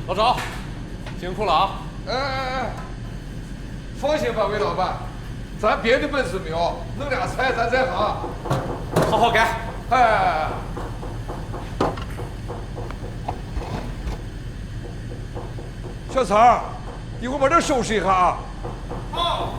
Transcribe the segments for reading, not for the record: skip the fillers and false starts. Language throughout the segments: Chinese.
老赵，辛苦了啊！哎，放心吧，魏老板，咱别的本事没有，弄俩菜咱在行。好好干。哎，小曹，一会儿把这收拾一下啊。好。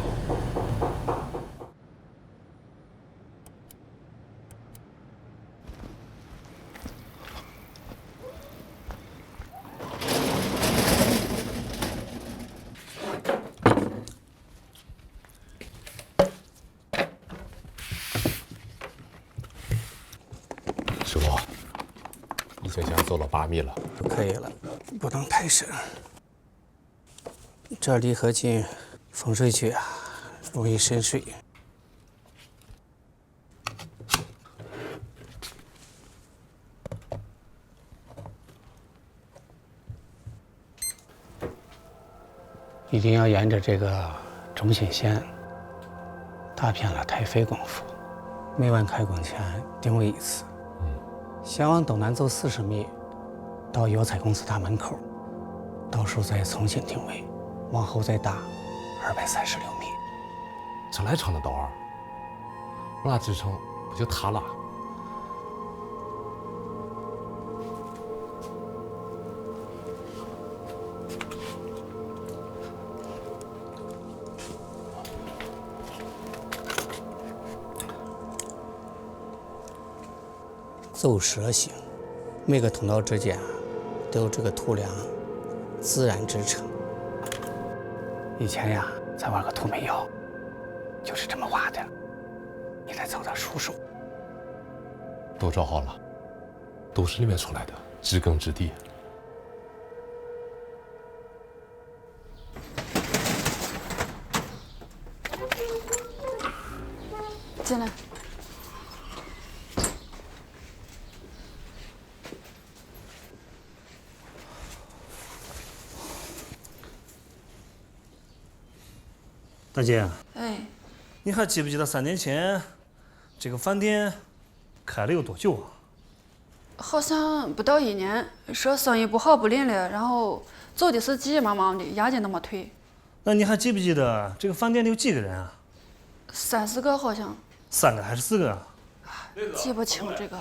师傅，已经想走了8米了。可以了，不能太深。这离河近，风水区啊，容易渗水。一定要沿着这个中心线，打偏了太费功夫。每晚開工前定位一次。先往东南走40米，到药材公司大门口，到时候再重新定位，往後再打236米。这来長的道啊，我俩支撐不就塌了？走蛇形，每個通道之間都有這個土梁自然支撐。以前呀，咱挖個土煤窑，就是這麼挖的。你再找找叔叔。都找好了，都是裡面出來的，知根知底。进来。大姐，哎，你還記不記得3年前這個飯店開了有多久啊？好像不到1年，說生意不好不靈了，然後走的是急急忙忙的，押金都沒退。那你還記不記得這個飯店裡有幾個人啊？3、4個好像。3個還是4個？記不清這個。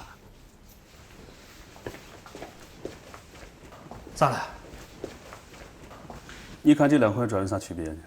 咋了？你看這2塊磚有啥區別呢？